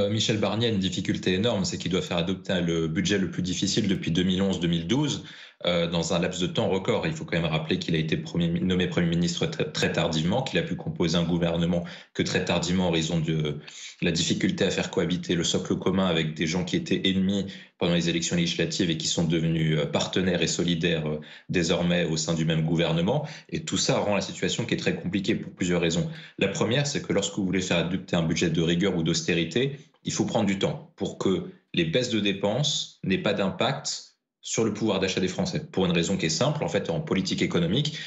Michel Barnier a une difficulté énorme, c'est qu'il doit faire adopter le budget le plus difficile depuis 2011-2012 dans un laps de temps record. Il faut quand même rappeler qu'il a été nommé Premier ministre très tardivement, qu'il a pu composer un gouvernement que très tardivement en raison de la difficulté à faire cohabiter le socle commun avec des gens qui étaient ennemis pendant les élections législatives et qui sont devenus partenaires et solidaires désormais au sein du même gouvernement. Et tout ça rend la situation qui est très compliquée pour plusieurs raisons. La première, c'est que lorsque vous voulez faire adopter un budget de rigueur ou d'austérité, il faut prendre du temps pour que les baisses de dépenses n'aient pas d'impact sur le pouvoir d'achat des Français. Pour une raison qui est simple, en fait, en politique économique,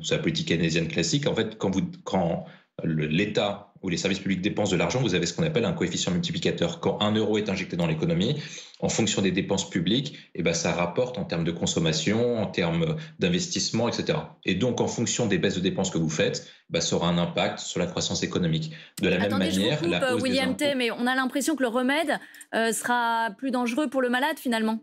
c'est la politique keynésienne classique, en fait, quand l'État ou les services publics dépensent de l'argent, vous avez ce qu'on appelle un coefficient multiplicateur. Quand 1 € est injecté dans l'économie, en fonction des dépenses publiques, ça rapporte en termes de consommation, en termes d'investissement, etc. Et donc, en fonction des baisses de dépenses que vous faites, ça aura un impact sur la croissance économique. De la même manière, la hausse William Tay, mais on a l'impression que le remède sera plus dangereux pour le malade, finalement.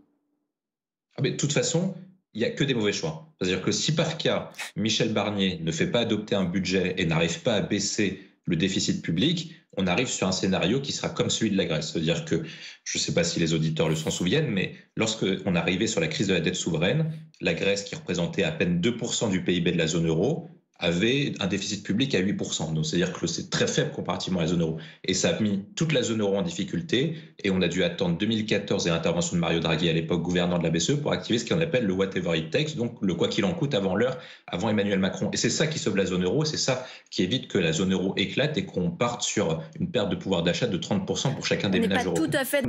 Mais de toute façon, il n'y a que des mauvais choix. C'est-à-dire que si par cas, Michel Barnier ne fait pas adopter un budget et n'arrive pas à baisser le déficit public, on arrive sur un scénario qui sera comme celui de la Grèce. C'est-à-dire que, je ne sais pas si les auditeurs s'en souviennent, mais lorsqu'on arrivait sur la crise de la dette souveraine, la Grèce, qui représentait à peine 2% du PIB de la zone euro, avait un déficit public à 8%. Donc, c'est-à-dire que c'est très faible comparativement à la zone euro. Et ça a mis toute la zone euro en difficulté. Et on a dû attendre 2014 et l'intervention de Mario Draghi, à l'époque gouverneur de la BCE, pour activer ce qu'on appelle le whatever it takes, donc le quoi qu'il en coûte avant l'heure, avant Emmanuel Macron. Et c'est ça qui sauve la zone euro. C'est ça qui évite que la zone euro éclate et qu'on parte sur une perte de pouvoir d'achat de 30% pour chacun des ménages européens. Tout à fait.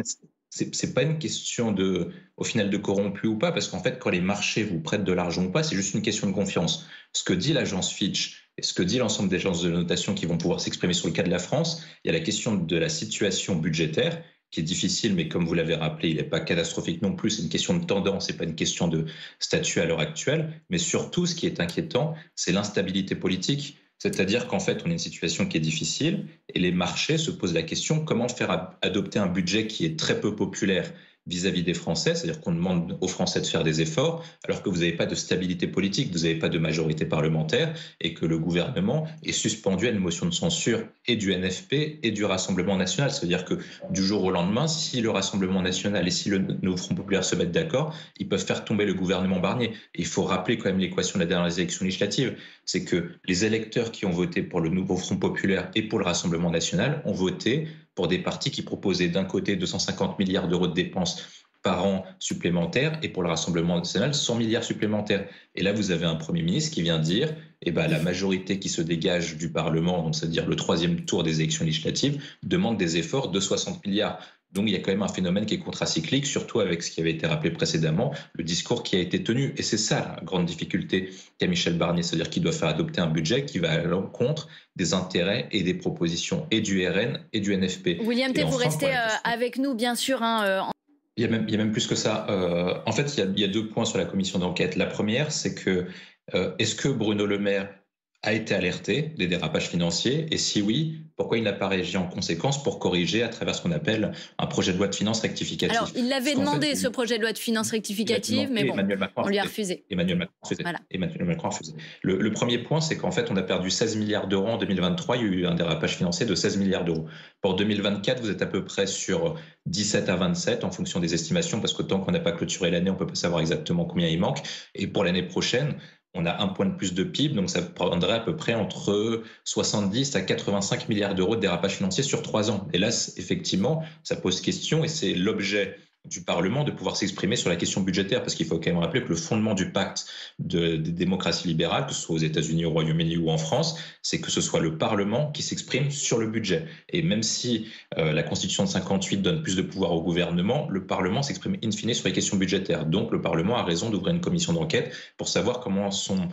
C'est pas une question au final de corrompu ou pas, parce qu'en fait, quand les marchés vous prêtent de l'argent ou pas, c'est juste une question de confiance. Ce que dit l'agence Fitch et ce que dit l'ensemble des agences de notation qui vont pouvoir s'exprimer sur le cas de la France, il y a la question de la situation budgétaire qui est difficile, mais comme vous l'avez rappelé, il n'est pas catastrophique non plus. C'est une question de tendance, c'est pas une question de statut à l'heure actuelle. Mais surtout, ce qui est inquiétant, c'est l'instabilité politique. C'est-à-dire qu'en fait, on a une situation qui est difficile et les marchés se posent la question comment faire adopter un budget qui est très peu populaire vis-à-vis des Français, c'est-à-dire qu'on demande aux Français de faire des efforts alors que vous n'avez pas de stabilité politique, vous n'avez pas de majorité parlementaire et que le gouvernement est suspendu à une motion de censure et du NFP et du Rassemblement national. C'est-à-dire que du jour au lendemain, si le Rassemblement national et si le Nouveau Front populaire se mettent d'accord, ils peuvent faire tomber le gouvernement Barnier. Et il faut rappeler quand même l'équation de la dernière élection législative, c'est que les électeurs qui ont voté pour le Nouveau Front populaire et pour le Rassemblement national ont voté pour des partis qui proposaient d'un côté 250 milliards d'euros de dépenses par an supplémentaires et pour le Rassemblement national 100 milliards supplémentaires. Et là, vous avez un Premier ministre qui vient dire la majorité qui se dégage du Parlement, donc c'est-à-dire le troisième tour des élections législatives, demande des efforts de 60 milliards. Donc il y a quand même un phénomène qui est contracyclique, surtout avec ce qui avait été rappelé précédemment, le discours qui a été tenu. Et c'est ça la grande difficulté qu'a Michel Barnier, c'est-à-dire qu'il doit faire adopter un budget qui va à l'encontre des intérêts et des propositions et du RN et du NFP. William Tay, vous restez avec nous, bien sûr. Il y a même plus que ça. En fait, il y a 2 points sur la commission d'enquête. La première, c'est que est-ce que Bruno Le Maire a été alerté des dérapages financiers et si oui, pourquoi il n'a pas réagi en conséquence pour corriger à travers ce qu'on appelle un projet de loi de finances rectificatif? Alors, il l'avait demandé, ce projet de loi de finances rectificative, mais bon, on lui a refusé. Emmanuel Macron a refusé. Le premier point, c'est qu'en fait, on a perdu 16 milliards d'euros en 2023. Il y a eu un dérapage financier de 16 milliards d'euros. Pour 2024, vous êtes à peu près sur 17 à 27 en fonction des estimations, parce que tant qu'on n'a pas clôturé l'année, on ne peut pas savoir exactement combien il manque. Et pour l'année prochaine, on a 1 point de plus de PIB, donc ça prendrait à peu près entre 70 à 85 milliards d'euros de dérapage financier sur 3 ans. Et là, effectivement, ça pose question et c'est l'objet du Parlement de pouvoir s'exprimer sur la question budgétaire, parce qu'il faut quand même rappeler que le fondement du pacte des démocraties libérales, que ce soit aux États-Unis, au Royaume-Uni ou en France, c'est que ce soit le Parlement qui s'exprime sur le budget. Et même si la Constitution de 58 donne plus de pouvoir au gouvernement, le Parlement s'exprime in fine sur les questions budgétaires. Donc le Parlement a raison d'ouvrir une commission d'enquête pour savoir comment sont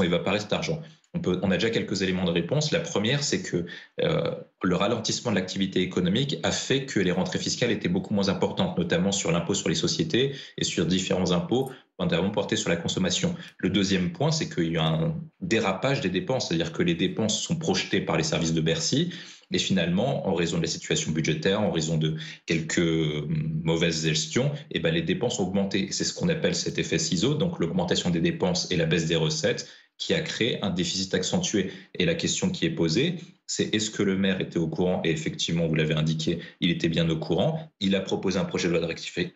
évaporés cet argent. On a déjà quelques éléments de réponse. La première, c'est que le ralentissement de l'activité économique a fait que les rentrées fiscales étaient beaucoup moins importantes, notamment sur l'impôt sur les sociétés et sur différents impôts, notamment portés sur la consommation. Le deuxième point, c'est qu'il y a un dérapage des dépenses, c'est-à-dire que les dépenses sont projetées par les services de Bercy. Et finalement, en raison de la situation budgétaire, en raison de quelques mauvaises gestions, les dépenses ont augmenté. C'est ce qu'on appelle cet effet ciseau, donc l'augmentation des dépenses et la baisse des recettes, qui a créé un déficit accentué. Et la question qui est posée, c'est est-ce que le maire était au courant? Et effectivement, vous l'avez indiqué, il était bien au courant. Il a proposé un projet de loi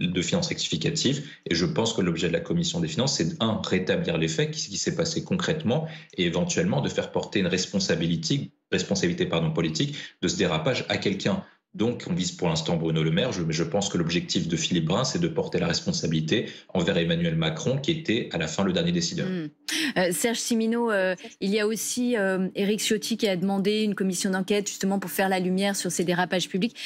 de finances rectificative. Et je pense que l'objet de la commission des finances, c'est rétablir les faits, ce qui s'est passé concrètement, et éventuellement de faire porter une responsabilité politique de ce dérapage à quelqu'un. Donc, on vise pour l'instant Bruno Le Maire, mais je pense que l'objectif de Philippe Brun, c'est de porter la responsabilité envers Emmanuel Macron, qui était à la fin le dernier décideur. Serge Siminot, il y a aussi Éric Ciotti qui a demandé une commission d'enquête justement pour faire la lumière sur ces dérapages publics.